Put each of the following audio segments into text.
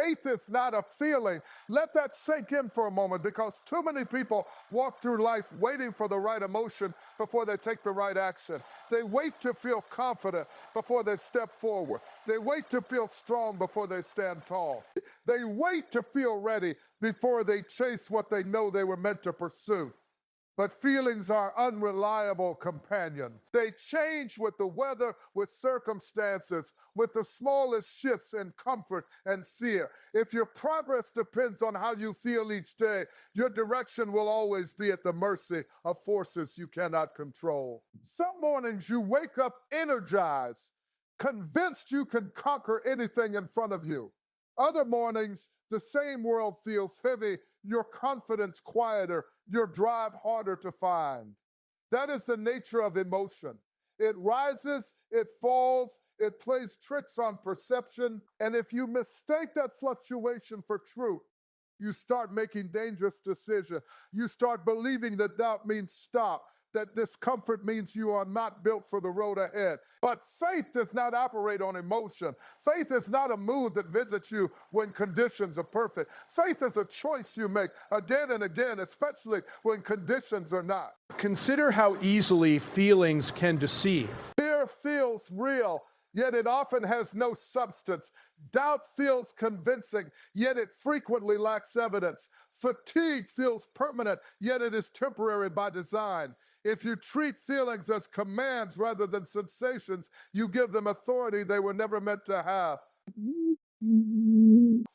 Faith is not a feeling. Let that sink in for a moment, because too many people walk through life waiting for the right emotion before they take the right action. They wait to feel confident before they step forward. They wait to feel strong before they stand tall. They wait to feel ready before they chase what they know they were meant to pursue. But feelings are unreliable companions. They change with the weather, with circumstances, with the smallest shifts in comfort and fear. If your progress depends on how you feel each day, your direction will always be at the mercy of forces you cannot control. Some mornings you wake up energized, convinced you can conquer anything in front of you. Other mornings, the same world feels heavy, your confidence quieter, your drive harder to find. That is the nature of emotion. It rises, it falls, it plays tricks on perception, and if you mistake that fluctuation for truth, you start making dangerous decisions. You start believing that doubt means stop, that discomfort means you are not built for the road ahead. But faith does not operate on emotion. Faith is not a mood that visits you when conditions are perfect. Faith is a choice you make again and again, especially when conditions are not. Consider how easily feelings can deceive. Fear feels real, yet it often has no substance. Doubt feels convincing, yet it frequently lacks evidence. Fatigue feels permanent, yet it is temporary by design. If you treat feelings as commands rather than sensations, you give them authority they were never meant to have.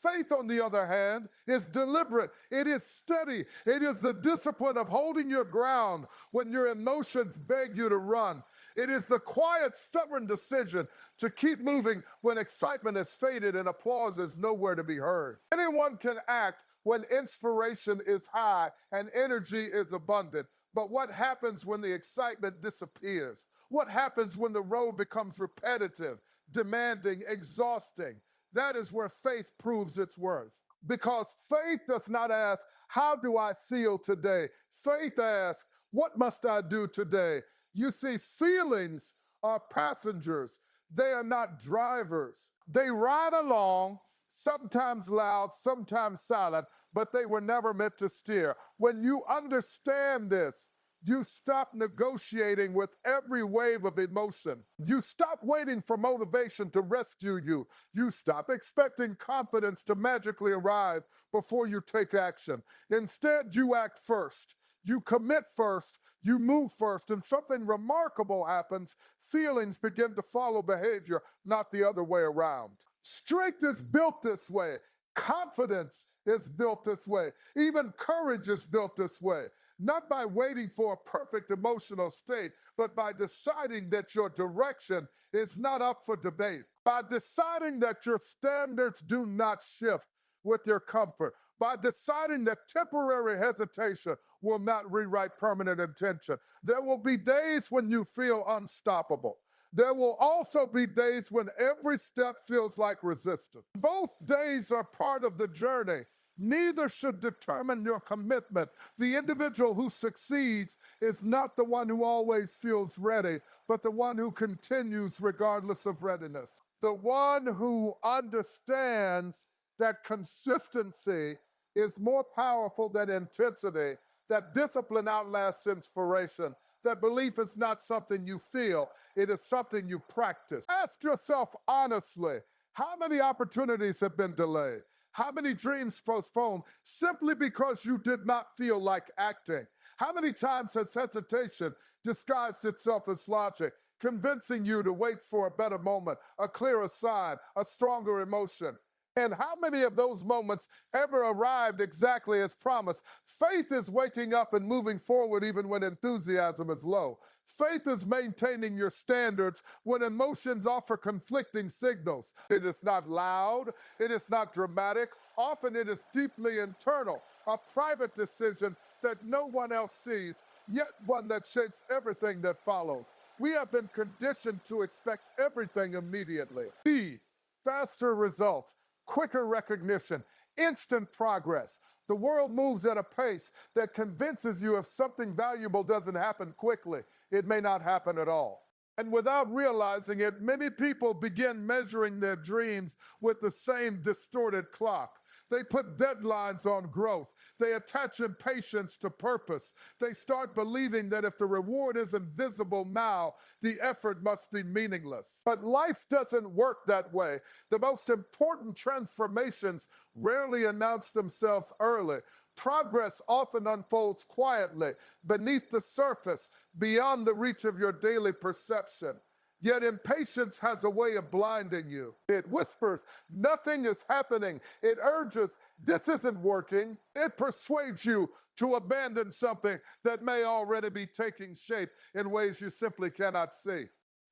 Faith, on the other hand, is deliberate. It is steady. It is the discipline of holding your ground when your emotions beg you to run. It is the quiet, stubborn decision to keep moving when excitement has faded and applause is nowhere to be heard. Anyone can act when inspiration is high and energy is abundant. But what happens when the excitement disappears? What happens when the road becomes repetitive, demanding, exhausting? That is where faith proves its worth. Because faith does not ask, how do I feel today? Faith asks, what must I do today? You see, feelings are passengers. They are not drivers. They ride along, sometimes loud, sometimes silent, but they were never meant to steer. When you understand this, you stop negotiating with every wave of emotion. You stop waiting for motivation to rescue you. You stop expecting confidence to magically arrive before you take action. Instead, you act first. You commit first, you move first, and something remarkable happens. Feelings begin to follow behavior, not the other way around. Strength is built this way. Confidence is built this way. Even courage is built this way. Not by waiting for a perfect emotional state, but by deciding that your direction is not up for debate. By deciding that your standards do not shift with your comfort. By deciding that temporary hesitation will not rewrite permanent intention. There will be days when you feel unstoppable. There will also be days when every step feels like resistance. Both days are part of the journey. Neither should determine your commitment. The individual who succeeds is not the one who always feels ready, but the one who continues regardless of readiness. The one who understands that consistency is more powerful than intensity, that discipline outlasts inspiration, that belief is not something you feel, it is something you practice. Ask yourself honestly, how many opportunities have been delayed? How many dreams postponed simply because you did not feel like acting? How many times has hesitation disguised itself as logic, convincing you to wait for a better moment, a clearer sign, a stronger emotion? And how many of those moments ever arrived exactly as promised? Faith is waking up and moving forward even when enthusiasm is low. Faith is maintaining your standards when emotions offer conflicting signals. It is not loud, it is not dramatic, often it is deeply internal, a private decision that no one else sees, yet one that shapes everything that follows. We have been conditioned to expect everything immediately. B, faster results, quicker recognition, instant progress. The world moves at a pace that convinces you if something valuable doesn't happen quickly, it may not happen at all. And without realizing it, many people begin measuring their dreams with the same distorted clock. They put deadlines on growth. They attach impatience to purpose. They start believing that if the reward isn't visible now, the effort must be meaningless. But life doesn't work that way. The most important transformations rarely announce themselves early. Progress often unfolds quietly, beneath the surface, beyond the reach of your daily perception. Yet impatience has a way of blinding you. It whispers, nothing is happening. It urges, this isn't working. It persuades you to abandon something that may already be taking shape in ways you simply cannot see.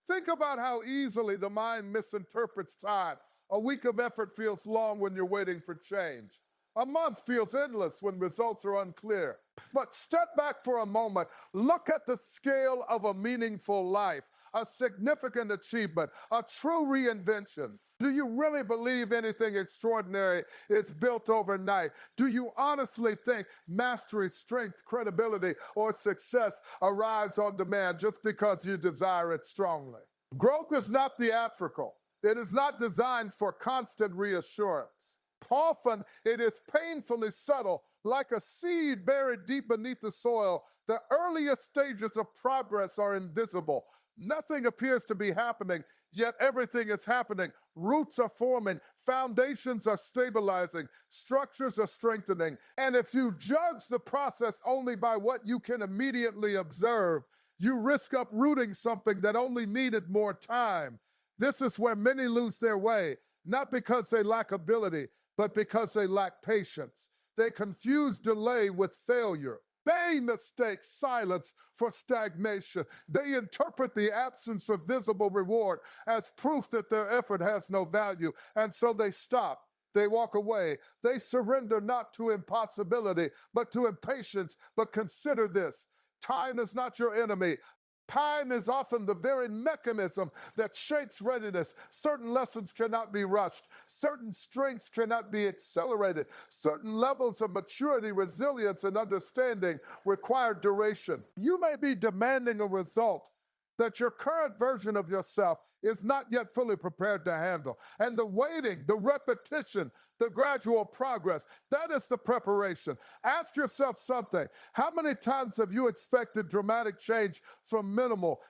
Think about how easily the mind misinterprets time. A week of effort feels long when you're waiting for change. A month feels endless when results are unclear. But step back for a moment. Look at the scale of a meaningful life, a significant achievement, a true reinvention. Do you really believe anything extraordinary is built overnight? Do you honestly think mastery, strength, credibility, or success arrives on demand just because you desire it strongly? Growth is not theatrical. It is not designed for constant reassurance. Often it is painfully subtle, like a seed buried deep beneath the soil. The earliest stages of progress are invisible. Nothing appears to be happening, yet everything is happening. Roots are forming, foundations are stabilizing, structures are strengthening. And if you judge the process only by what you can immediately observe, you risk uprooting something that only needed more time. This is where many lose their way, not because they lack ability, but because they lack patience. They confuse delay with failure. They mistake silence for stagnation. They interpret the absence of visible reward as proof that their effort has no value, and so they stop. They walk away. They surrender not to impossibility, but to impatience. But consider this: time is not your enemy. Time is often the very mechanism that shapes readiness. Certain lessons cannot be rushed. Certain strengths cannot be accelerated. Certain levels of maturity, resilience, and understanding require duration. You may be demanding a result that your current version of yourself is not yet fully prepared to handle. And the waiting, the repetition, the gradual progress, that is the preparation. Ask yourself something. How many times have you expected dramatic change from minimal?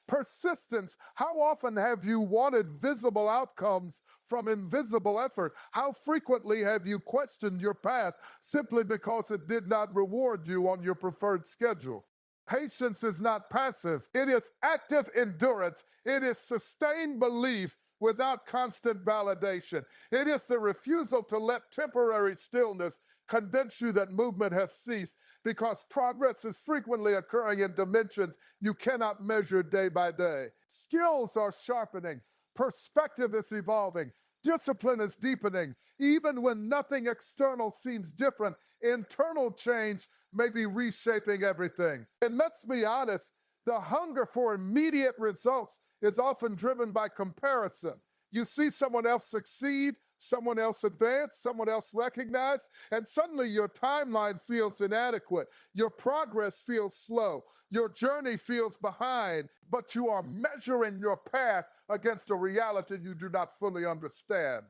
Persistence. How often have you wanted visible outcomes from invisible effort? How frequently have you questioned your path simply because it did not reward you on your preferred schedule? Patience is not passive. It is active endurance. It is sustained belief without constant validation. It is the refusal to let temporary stillness convince you that movement has ceased, because progress is frequently occurring in dimensions you cannot measure day by day. Skills are sharpening. Perspective is evolving. Discipline is deepening. Even when nothing external seems different, internal change may be reshaping everything. And let's be honest, the hunger for immediate results is often driven by comparison. You see someone else succeed, someone else advance, someone else recognize, and suddenly your timeline feels inadequate. Your progress feels slow. Your journey feels behind, but you are measuring your path against a reality you do not fully understand.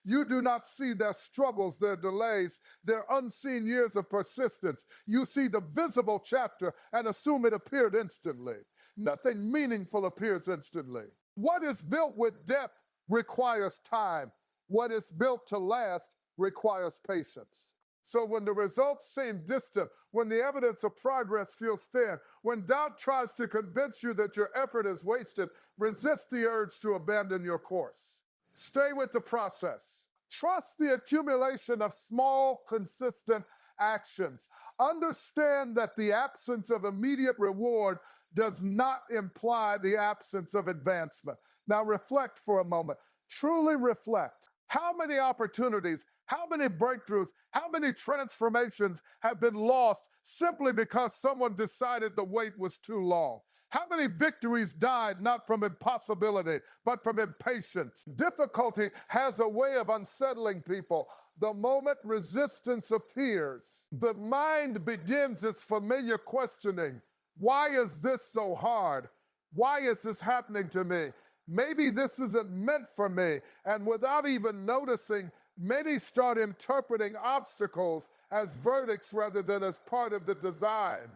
You do not see their struggles, their delays, their unseen years of persistence. You see the visible chapter and assume it appeared instantly. Nothing meaningful appears instantly. What is built with depth requires time. What is built to last requires patience. So when the results seem distant, when the evidence of progress feels thin, when doubt tries to convince you that your effort is wasted, resist the urge to abandon your course. Stay with the process. Trust the accumulation of small, consistent actions. Understand that the absence of immediate reward does not imply the absence of advancement. Now reflect for a moment. Truly reflect. How many opportunities, how many breakthroughs, how many transformations have been lost simply because someone decided the wait was too long? How many victories died not from impossibility, but from impatience? Difficulty has a way of unsettling people. The moment resistance appears, the mind begins its familiar questioning. Why is this so hard? Why is this happening to me? Maybe this isn't meant for me. And without even noticing, many start interpreting obstacles as verdicts rather than as part of the design.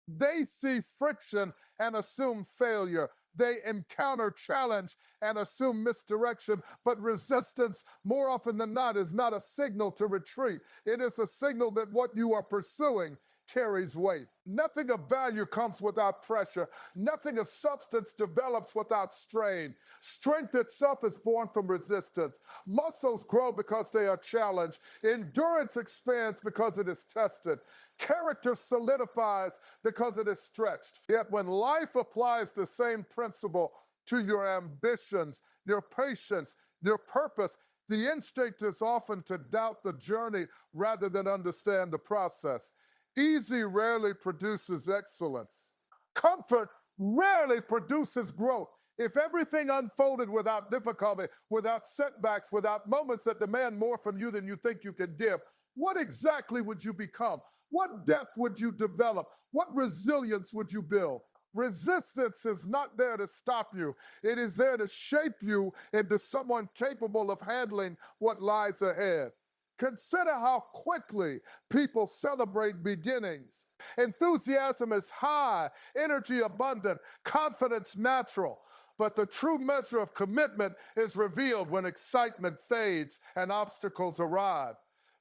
They see friction and assume failure. They encounter challenge and assume misdirection. But resistance, more often than not, is not a signal to retreat. It is a signal that what you are pursuing carries weight. Nothing of value comes without pressure. Nothing of substance develops without strain. Strength itself is born from resistance. Muscles grow because they are challenged. Endurance expands because it is tested. Character solidifies because it is stretched. Yet when life applies the same principle to your ambitions, your patience, your purpose, the instinct is often to doubt the journey rather than understand the process. Easy rarely produces excellence. Comfort rarely produces growth. If everything unfolded without difficulty, without setbacks, without moments that demand more from you than you think you can give, what exactly would you become? What depth would you develop? What resilience would you build? Resistance is not there to stop you. It is there to shape you into someone capable of handling what lies ahead. Consider how quickly people celebrate beginnings. Enthusiasm is high, energy abundant, confidence natural. But the true measure of commitment is revealed when excitement fades and obstacles arrive.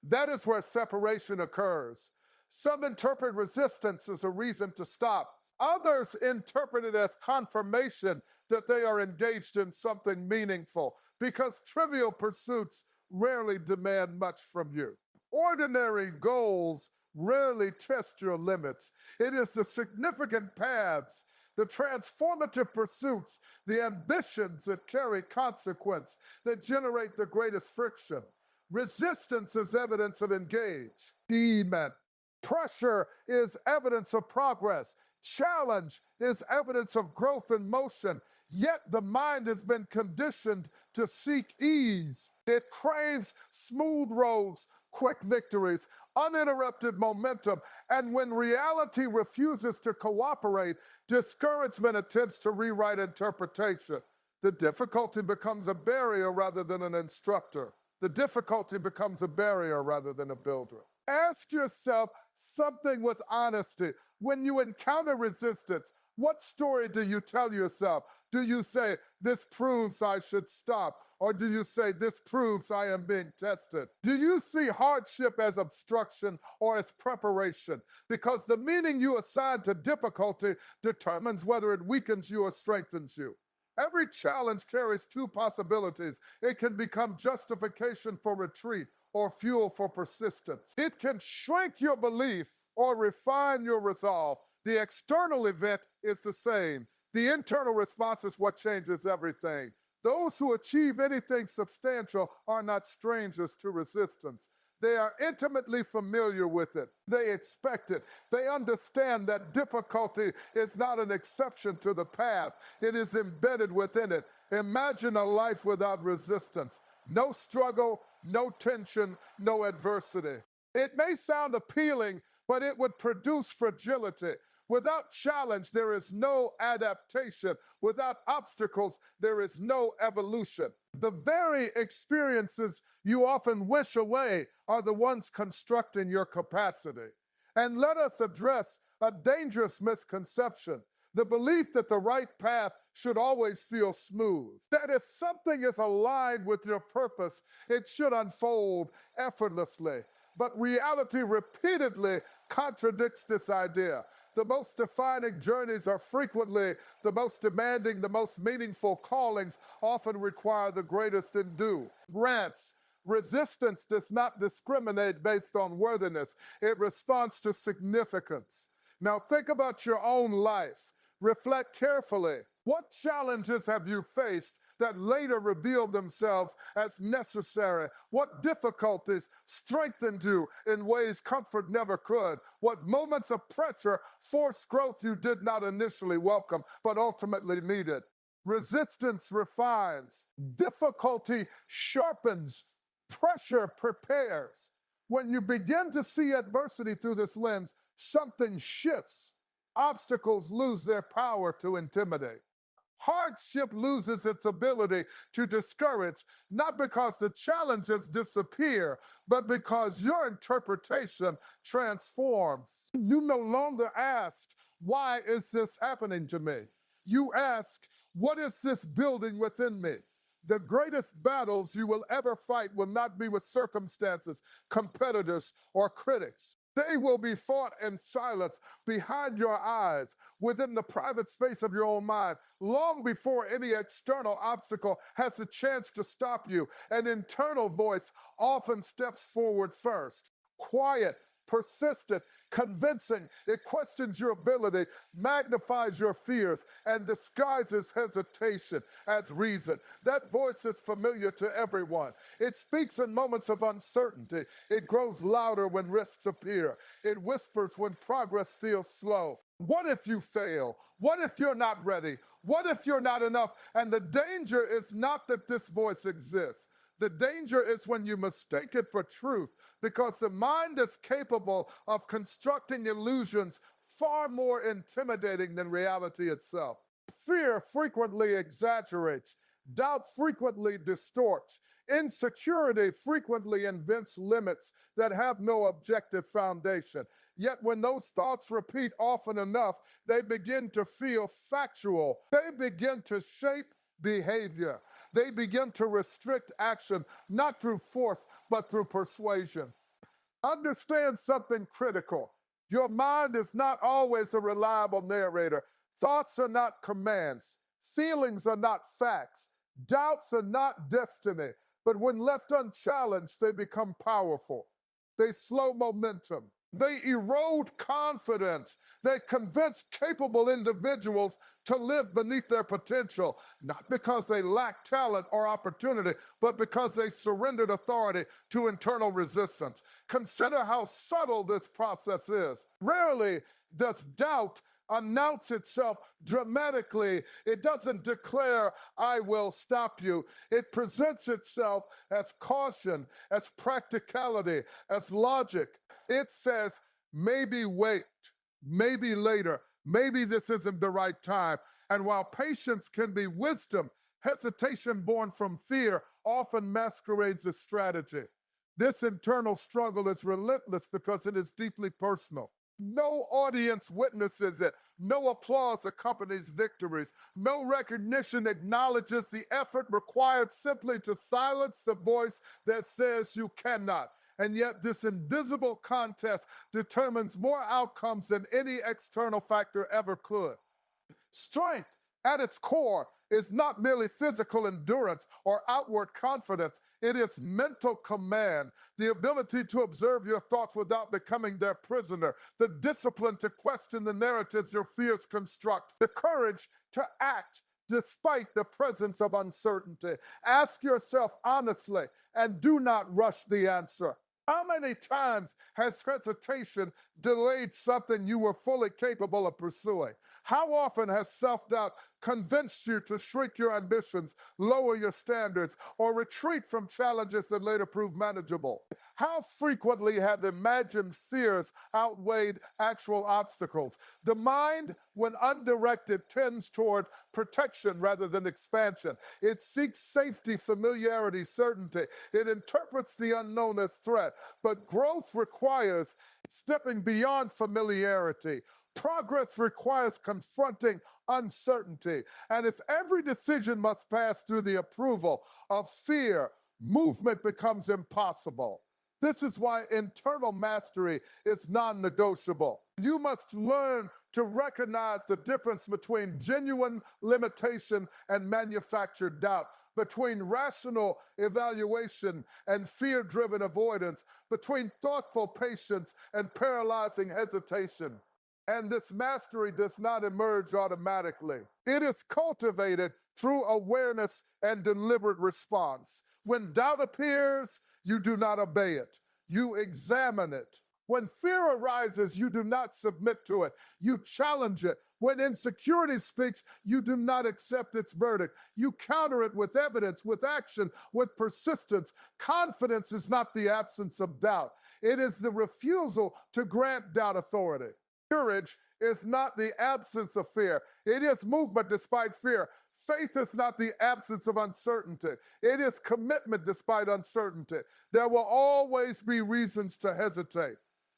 That is where separation occurs. Some interpret resistance as a reason to stop. Others interpret it as confirmation that they are engaged in something meaningful, because trivial pursuits rarely demand much from you. Ordinary goals rarely test your limits. It is the significant paths, the transformative pursuits, the ambitions that carry consequence that generate the greatest friction. Resistance is evidence of engagement. Pressure is evidence of progress. Challenge is evidence of growth and motion. Yet the mind has been conditioned to seek ease. It craves smooth roads, quick victories, uninterrupted momentum. And when reality refuses to cooperate, discouragement attempts to rewrite interpretation. The difficulty becomes a barrier rather than an instructor. The difficulty becomes a barrier rather than a builder. Ask yourself something with honesty. When you encounter resistance, what story do you tell yourself? Do you say, this proves I should stop? Or do you say, this proves I am being tested? Do you see hardship as obstruction or as preparation? Because the meaning you assign to difficulty determines whether it weakens you or strengthens you. Every challenge carries two possibilities. It can become justification for retreat or fuel for persistence. It can shrink your belief or refine your resolve. The external event is the same. The internal response is what changes everything. Those who achieve anything substantial are not strangers to resistance. They are intimately familiar with it. They expect it. They understand that difficulty is not an exception to the path. It is embedded within it. Imagine a life without resistance. No struggle, no tension, no adversity. It may sound appealing, but it would produce fragility. Without challenge, there is no adaptation. Without obstacles, there is no evolution. The very experiences you often wish away are the ones constructing your capacity. And let us address a dangerous misconception: the belief that the right path should always feel smooth. That if something is aligned with your purpose, it should unfold effortlessly. But reality repeatedly contradicts this idea. The most defining journeys are frequently the most demanding. The most meaningful callings often require the greatest endurance. Resistance does not discriminate based on worthiness. It responds to significance. Now think about your own life. Reflect carefully. What challenges have you faced that later revealed themselves as necessary? What difficulties strengthened you in ways comfort never could? What moments of pressure forced growth you did not initially welcome, but ultimately needed? Resistance refines, difficulty sharpens, pressure prepares. When you begin to see adversity through this lens, something shifts. Obstacles lose their power to intimidate. Hardship loses its ability to discourage, not because the challenges disappear, but because your interpretation transforms. You no longer ask, why is this happening to me? You ask, what is this building within me? The greatest battles you will ever fight will not be with circumstances, competitors, or critics. They will be fought in silence, behind your eyes, within the private space of your own mind, long before any external obstacle has a chance to stop you. An internal voice often steps forward first. Quiet, persistent, convincing. It questions your ability, magnifies your fears, and disguises hesitation as reason. That voice is familiar to everyone. It speaks in moments of uncertainty. It grows louder when risks appear. It whispers when progress feels slow. What if you fail? What if you're not ready? What if you're not enough? And the danger is not that this voice exists. The danger is when you mistake it for truth, because the mind is capable of constructing illusions far more intimidating than reality itself. Fear frequently exaggerates, doubt frequently distorts, insecurity frequently invents limits that have no objective foundation. Yet when those thoughts repeat often enough, they begin to feel factual. They begin to shape behavior. They begin to restrict action, not through force, but through persuasion. Understand something critical. Your mind is not always a reliable narrator. Thoughts are not commands. Feelings are not facts. Doubts are not destiny. But when left unchallenged, they become powerful. They slow momentum. They erode confidence. They convince capable individuals to live beneath their potential, not because they lack talent or opportunity, but because they surrendered authority to internal resistance. Consider how subtle this process is. Rarely does doubt announce itself dramatically. It doesn't declare, I will stop you. It presents itself as caution, as practicality, as logic. It says, maybe wait, maybe later, maybe this isn't the right time. And while patience can be wisdom, hesitation born from fear often masquerades as strategy. This internal struggle is relentless because it is deeply personal. No audience witnesses it. No applause accompanies victories. No recognition acknowledges the effort required simply to silence the voice that says you cannot. And yet this invisible contest determines more outcomes than any external factor ever could. Strength, at its core, is not merely physical endurance or outward confidence. It is mental command, the ability to observe your thoughts without becoming their prisoner, the discipline to question the narratives your fears construct, the courage to act despite the presence of uncertainty. Ask yourself honestly and do not rush the answer. How many times has hesitation delayed something you were fully capable of pursuing? How often has self-doubt convinced you to shrink your ambitions, lower your standards, or retreat from challenges that later prove manageable? How frequently have imagined fears outweighed actual obstacles? The mind, when undirected, tends toward protection rather than expansion. It seeks safety, familiarity, certainty. It interprets the unknown as threat. But growth requires stepping beyond familiarity. Progress requires confronting uncertainty. And if every decision must pass through the approval of fear, movement becomes impossible. This is why internal mastery is non-negotiable. You must learn to recognize the difference between genuine limitation and manufactured doubt, between rational evaluation and fear-driven avoidance, between thoughtful patience and paralyzing hesitation. And this mastery does not emerge automatically. It is cultivated through awareness and deliberate response. When doubt appears, you do not obey it. You examine it. When fear arises, you do not submit to it. You challenge it. When insecurity speaks, you do not accept its verdict. You counter it with evidence, with action, with persistence. Confidence is not the absence of doubt. It is the refusal to grant doubt authority. Courage is not the absence of fear. It is movement despite fear. Faith is not the absence of uncertainty. It is commitment despite uncertainty. There will always be reasons to hesitate.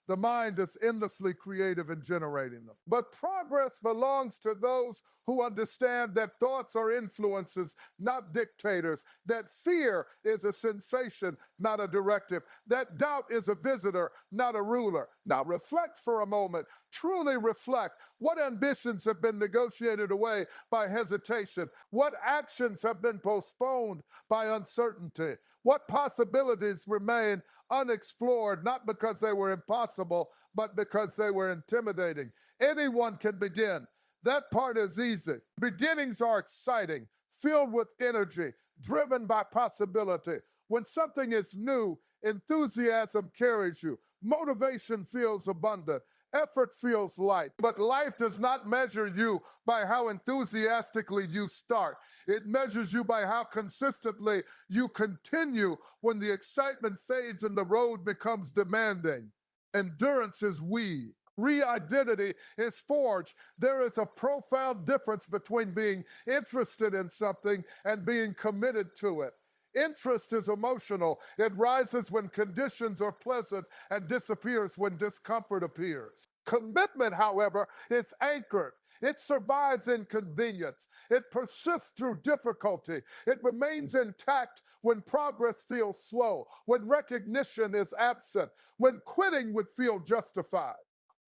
The mind is endlessly creative in generating them. But progress belongs to those who understand that thoughts are influences, not dictators, that fear is a sensation, not a directive, that doubt is a visitor, not a ruler. Now reflect for a moment, truly reflect. What ambitions have been negotiated away by hesitation? What actions have been postponed by uncertainty? What possibilities remain unexplored, not because they were impossible, but because they were intimidating? Anyone can begin. That part is easy. Beginnings are exciting, filled with energy, driven by possibility. When something is new, enthusiasm carries you. Motivation feels abundant. Effort feels light. But life does not measure you by how enthusiastically you start. It measures you by how consistently you continue when the excitement fades and the road becomes demanding. Endurance is weed. Re-identity is forged. There is a profound difference between being interested in something and being committed to it. Interest is emotional. It rises when conditions are pleasant and disappears when discomfort appears. Commitment, however, is anchored. It survives inconvenience. It persists through difficulty. It remains intact when progress feels slow, when recognition is absent, when quitting would feel justified.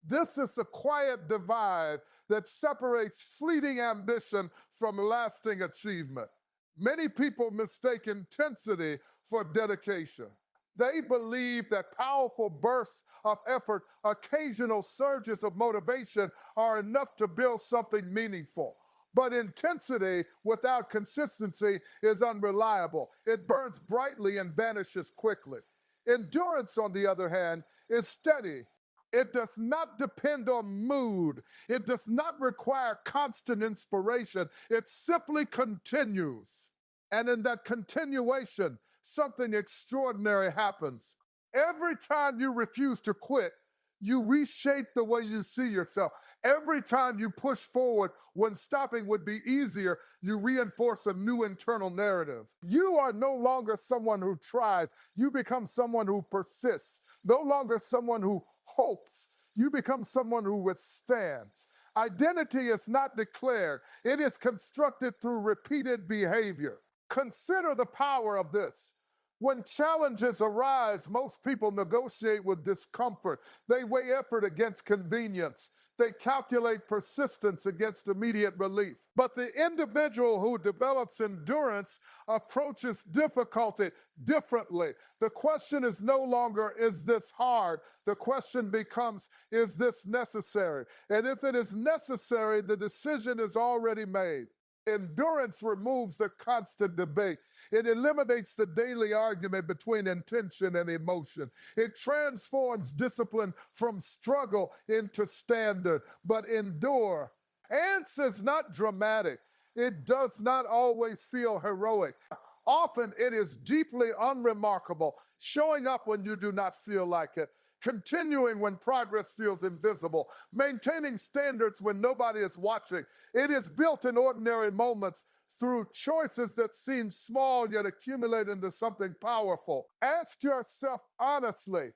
This is the quiet divide that separates fleeting ambition from lasting achievement. Many people mistake intensity for dedication. They believe that powerful bursts of effort, occasional surges of motivation are enough to build something meaningful. But intensity without consistency is unreliable. It burns brightly and vanishes quickly. Endurance, on the other hand, is steady. It does not depend on mood. It does not require constant inspiration. It simply continues. And in that continuation, something extraordinary happens. Every time you refuse to quit, you reshape the way you see yourself. Every time you push forward when stopping would be easier, you reinforce a new internal narrative. You are no longer someone who tries, you become someone who persists. No longer someone who hopes, you become someone who withstands. Identity is not declared, it is constructed through repeated behavior. Consider the power of this. When challenges arise, most people negotiate with discomfort. They weigh effort against convenience. They calculate persistence against immediate relief. But the individual who develops endurance approaches difficulty differently. The question is no longer, is this hard? The question becomes, is this necessary? And if it is necessary, the decision is already made. Endurance removes the constant debate. It eliminates the daily argument between intention and emotion. It transforms discipline from struggle into standard. But endure. Ants is not dramatic. It does not always feel heroic. Often it is deeply unremarkable, showing up when you do not feel like it, continuing when progress feels invisible, maintaining standards when nobody is watching. It is built in ordinary moments through choices that seem small yet accumulate into something powerful. Ask yourself honestly,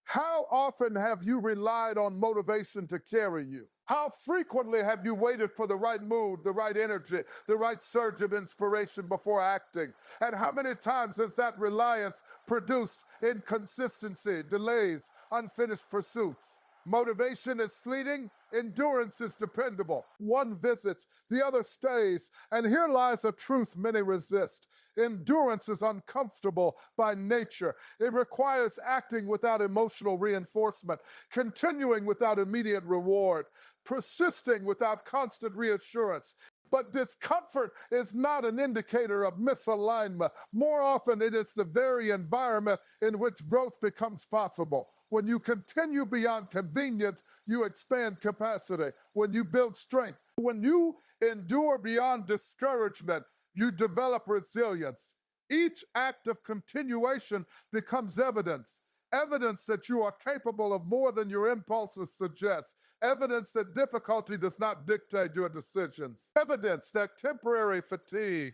how often have you relied on motivation to carry you? How frequently have you waited for the right mood, the right energy, the right surge of inspiration before acting? And how many times has that reliance produced inconsistency, delays, unfinished pursuits? Motivation is fleeting, endurance is dependable. One visits, the other stays. And here lies a truth many resist. Endurance is uncomfortable by nature. It requires acting without emotional reinforcement, continuing without immediate reward, persisting without constant reassurance. But discomfort is not an indicator of misalignment. More often, it is the very environment in which growth becomes possible. When you continue beyond convenience, you expand capacity. When you build strength, when you endure beyond discouragement, you develop resilience. Each act of continuation becomes evidence, evidence that you are capable of more than your impulses suggest, evidence that difficulty does not dictate your decisions, evidence that temporary fatigue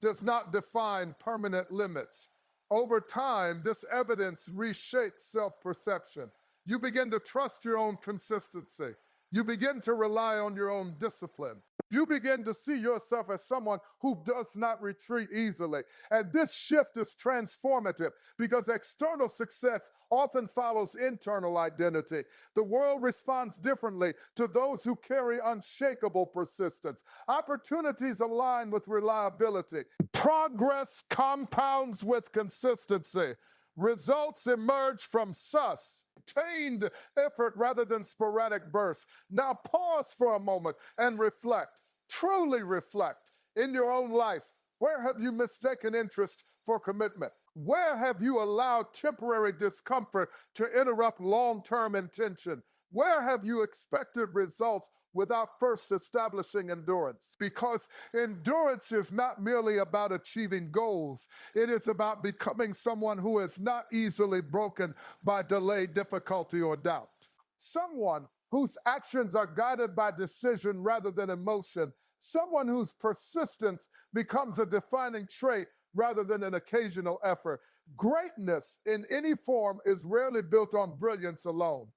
does not define permanent limits. Over time, this evidence reshapes self perception. You begin to trust your own consistency. You begin to rely on your own discipline. You begin to see yourself as someone who does not retreat easily. And this shift is transformative because external success often follows internal identity. The world responds differently to those who carry unshakable persistence. Opportunities align with reliability. Progress compounds with consistency. Results emerge from sustained effort rather than sporadic bursts. Now pause for a moment and reflect. Truly reflect in your own life. Where have you mistaken interest for commitment? Where have you allowed temporary discomfort to interrupt long-term intention? Where have you expected results without first establishing endurance? Because endurance is not merely about achieving goals, it is about becoming someone who is not easily broken by delay, difficulty, or doubt. Someone whose actions are guided by decision rather than emotion. Someone whose persistence becomes a defining trait rather than an occasional effort. Greatness in any form is rarely built on brilliance alone.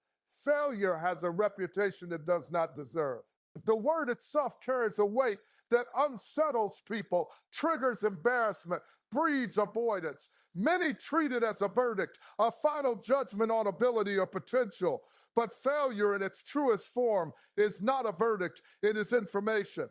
Failure has a reputation it does not deserve. The word itself carries a weight that unsettles people, triggers embarrassment, breeds avoidance. Many treat it as a verdict, a final judgment on ability or potential. But failure in its truest form is not a verdict, it is information.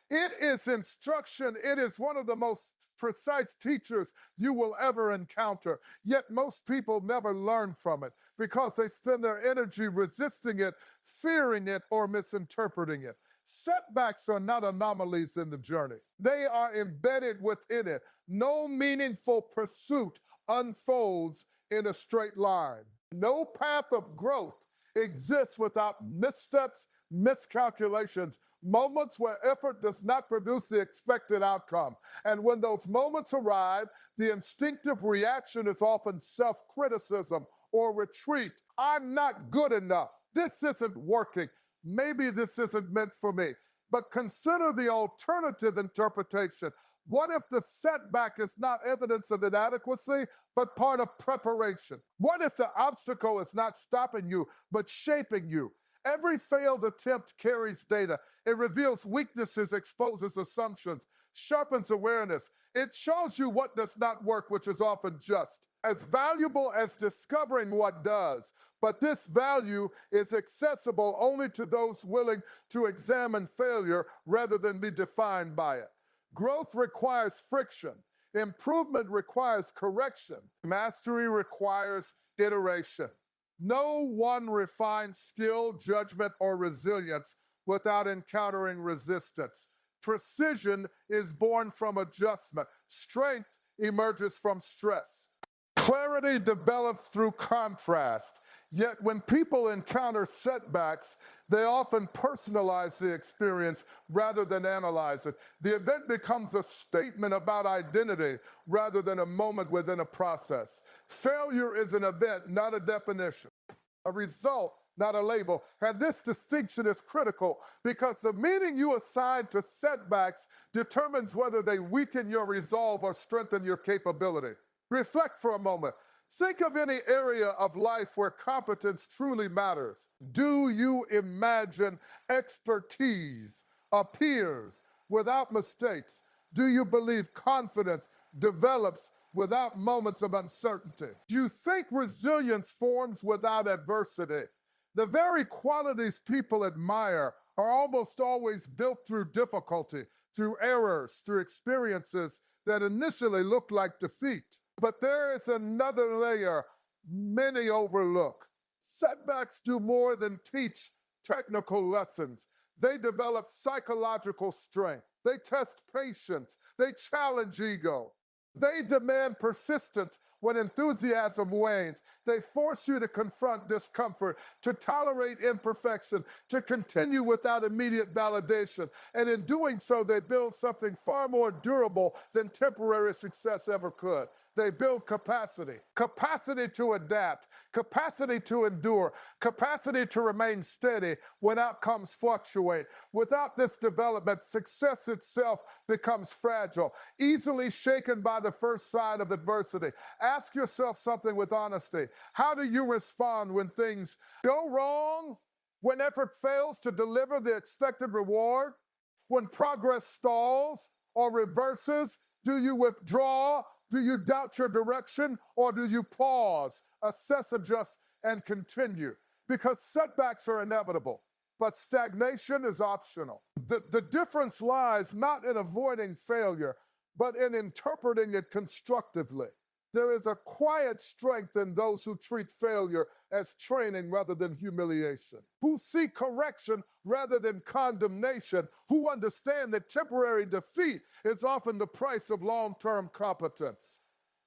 It is instruction. It is one of the most precise teachers you will ever encounter. Yet most people never learn from it because they spend their energy resisting it, fearing it, or misinterpreting it. Setbacks are not anomalies in the journey. They are embedded within it. No meaningful pursuit unfolds in a straight line. No path of growth exists without missteps, miscalculations, moments where effort does not produce the expected outcome. And when those moments arrive, the instinctive reaction is often self-criticism or retreat. I'm not good enough. This isn't working. Maybe this isn't meant for me. But consider the alternative interpretation. What if the setback is not evidence of inadequacy, but part of preparation? What if the obstacle is not stopping you, but shaping you? Every failed attempt carries data. It reveals weaknesses, exposes assumptions, sharpens awareness. It shows you what does not work, which is often just as valuable as discovering what does. But this value is accessible only to those willing to examine failure rather than be defined by it. Growth requires friction. Improvement requires correction. Mastery requires iteration. No one refines skill, judgment, or resilience without encountering resistance. Precision is born from adjustment. Strength emerges from stress. Clarity develops through contrast. Yet when people encounter setbacks, they often personalize the experience rather than analyze it. The event becomes a statement about identity rather than a moment within a process. Failure is an event, not a definition. A result, not a label. And this distinction is critical because the meaning you assign to setbacks determines whether they weaken your resolve or strengthen your capability. Reflect for a moment. Think of any area of life where competence truly matters. Do you imagine expertise appears without mistakes? Do you believe confidence develops without moments of uncertainty? Do you think resilience forms without adversity? The very qualities people admire are almost always built through difficulty, through errors, through experiences that initially look like defeat. But there is another layer many overlook. Setbacks do more than teach technical lessons. They develop psychological strength. They test patience. They challenge ego. They demand persistence when enthusiasm wanes. They force you to confront discomfort, to tolerate imperfection, to continue without immediate validation. And in doing so, they build something far more durable than temporary success ever could. They build capacity, capacity to adapt, capacity to endure, capacity to remain steady when outcomes fluctuate. Without this development, success itself becomes fragile, easily shaken by the first sign of adversity. Ask yourself something with honesty. How do you respond when things go wrong? When effort fails to deliver the expected reward? When progress stalls or reverses? Do you withdraw? Do you doubt your direction? Or do you pause, assess, adjust, and continue? Because setbacks are inevitable, but stagnation is optional. The difference lies not in avoiding failure, but in interpreting it constructively. There is a quiet strength in those who treat failure as training rather than humiliation, who seek correction rather than condemnation, who understand that temporary defeat is often the price of long-term competence.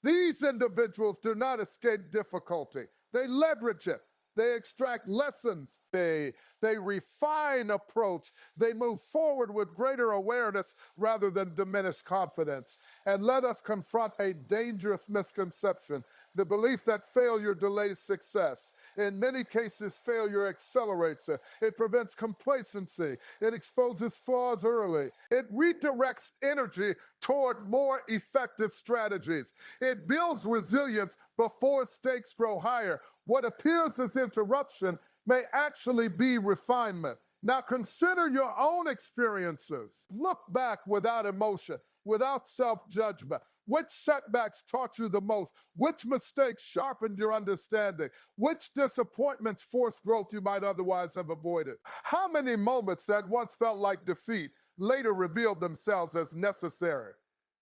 These individuals do not escape difficulty. They leverage it. They extract lessons. They refine approach. They move forward with greater awareness rather than diminished confidence. And let us confront a dangerous misconception, the belief that failure delays success. In many cases, failure accelerates it. It prevents complacency. It exposes flaws early. It redirects energy toward more effective strategies. It builds resilience before stakes grow higher. What appears as interruption may actually be refinement. Now consider your own experiences. Look back without emotion, without self-judgment. Which setbacks taught you the most? Which mistakes sharpened your understanding? Which disappointments forced growth you might otherwise have avoided? How many moments that once felt like defeat later revealed themselves as necessary?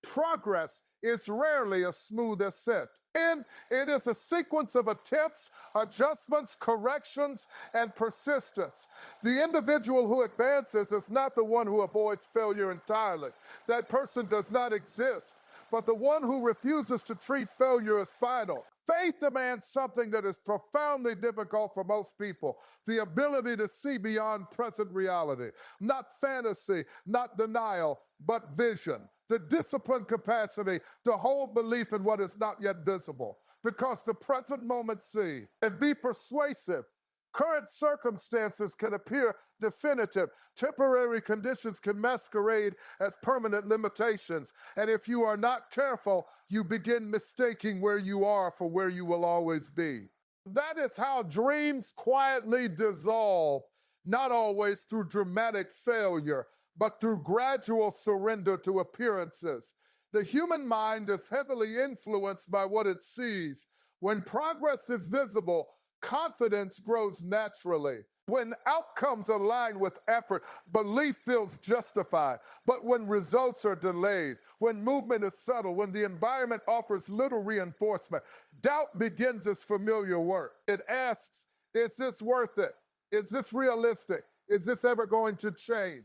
Progress is rarely a smooth ascent. And it is a sequence of attempts, adjustments, corrections, and persistence. The individual who advances is not the one who avoids failure entirely. That person does not exist. But the one who refuses to treat failure as final. Faith demands something that is profoundly difficult for most people, the ability to see beyond present reality. Not fantasy, not denial, but vision. The disciplined capacity to hold belief in what is not yet visible. Because the present moment see and be persuasive. Current circumstances can appear definitive. Temporary conditions can masquerade as permanent limitations. And if you are not careful, you begin mistaking where you are for where you will always be. That is how dreams quietly dissolve, not always through dramatic failure, but through gradual surrender to appearances. The human mind is heavily influenced by what it sees. When progress is visible, confidence grows naturally. When outcomes align with effort, belief feels justified. But when results are delayed, when movement is subtle, when the environment offers little reinforcement, doubt begins its familiar work. It asks, is this worth it? Is this realistic? Is this ever going to change?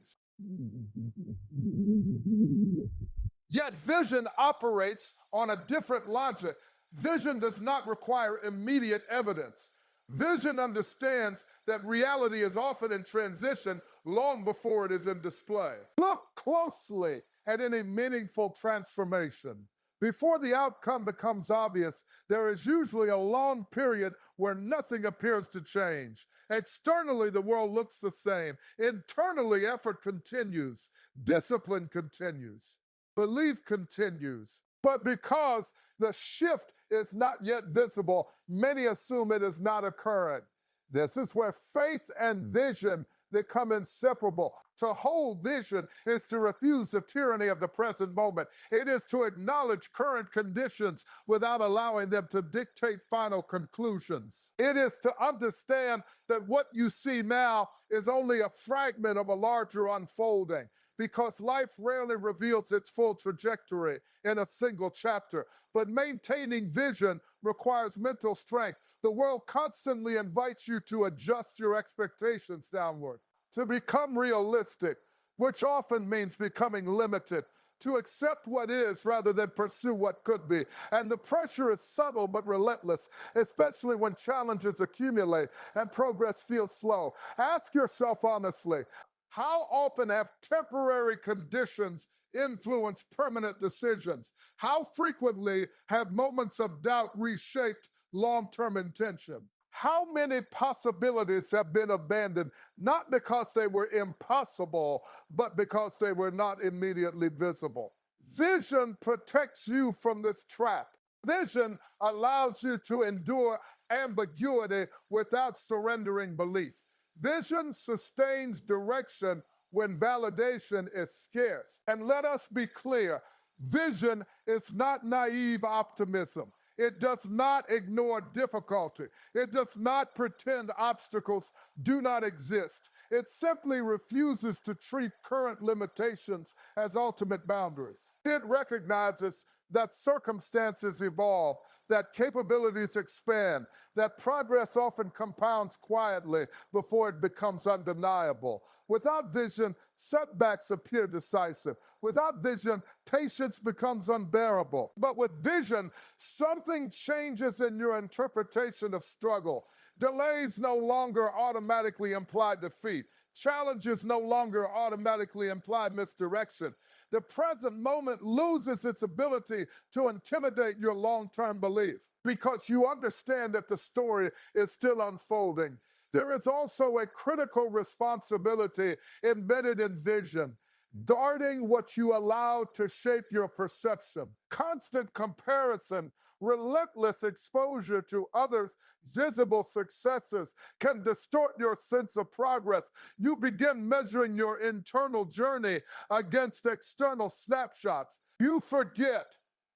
Yet vision operates on a different logic. Vision does not require immediate evidence. Vision understands that reality is often in transition long before it is in display. Look closely at any meaningful transformation. Before the outcome becomes obvious, there is usually a long period where nothing appears to change. Externally, the world looks the same. Internally, effort continues. Discipline continues. Belief continues. But because the shift is not yet visible, many assume it is not occurring. This is where faith and vision become inseparable. To hold vision is to refuse the tyranny of the present moment. It is to acknowledge current conditions without allowing them to dictate final conclusions. It is to understand that what you see now is only a fragment of a larger unfolding, because life rarely reveals its full trajectory in a single chapter. But maintaining vision requires mental strength. The world constantly invites you to adjust your expectations downward, to become realistic, which often means becoming limited, to accept what is rather than pursue what could be. And the pressure is subtle but relentless, especially when challenges accumulate and progress feels slow. Ask yourself honestly, how often have temporary conditions influence permanent decisions? How frequently have moments of doubt reshaped long-term intention? How many possibilities have been abandoned, not because they were impossible, but because they were not immediately visible? Vision protects you from this trap. Vision allows you to endure ambiguity without surrendering belief. Vision sustains direction when validation is scarce. And let us be clear, vision is not naive optimism. It does not ignore difficulty. It does not pretend obstacles do not exist. It simply refuses to treat current limitations as ultimate boundaries. It recognizes that circumstances evolve, that capabilities expand, that progress often compounds quietly before it becomes undeniable. Without vision, setbacks appear decisive. Without vision, patience becomes unbearable. But with vision, something changes in your interpretation of struggle. Delays no longer automatically imply defeat. Challenges no longer automatically imply misdirection. The present moment loses its ability to intimidate your long-term belief because you understand that the story is still unfolding. There is also a critical responsibility embedded in vision, guarding what you allow to shape your perception. Constant comparison, relentless exposure to others' visible successes can distort your sense of progress. You begin measuring your internal journey against external snapshots. You forget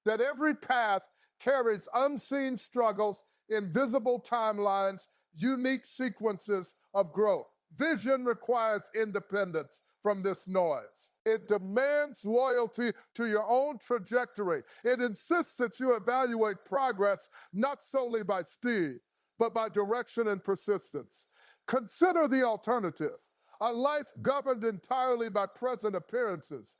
that every path carries unseen struggles, invisible timelines, unique sequences of growth. Vision requires independence from this noise. It demands loyalty to your own trajectory. It insists that you evaluate progress not solely by speed, but by direction and persistence. Consider the alternative, a life governed entirely by present appearances.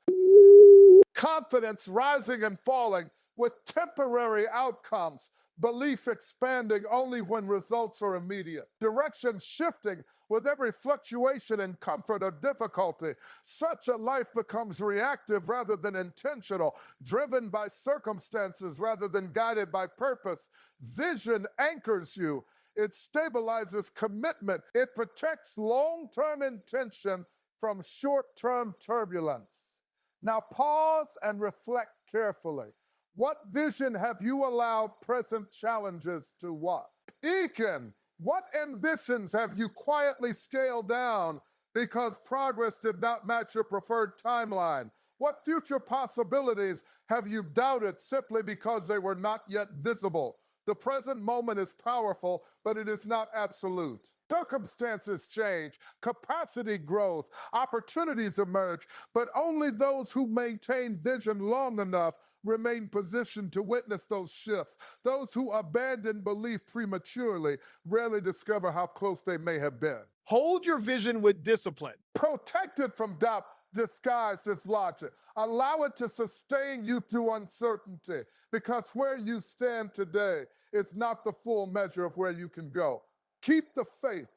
Confidence rising and falling with temporary outcomes, belief expanding only when results are immediate, direction shifting with every fluctuation in comfort or difficulty. Such a life becomes reactive rather than intentional, driven by circumstances rather than guided by purpose. Vision anchors you. It stabilizes commitment. It protects long-term intention from short-term turbulence. Now pause and reflect carefully. What vision have you allowed present challenges to what? Ekin, what ambitions have you quietly scaled down because progress did not match your preferred timeline? What future possibilities have you doubted simply because they were not yet visible? The present moment is powerful, but it is not absolute. Circumstances change, capacity grows, opportunities emerge, but only those who maintain vision long enough remain positioned to witness those shifts. Those who abandon belief prematurely rarely discover how close they may have been. Hold your vision with discipline. Protect it from doubt disguised as logic. Allow it to sustain you through uncertainty, because where you stand today is not the full measure of where you can go. Keep the faith,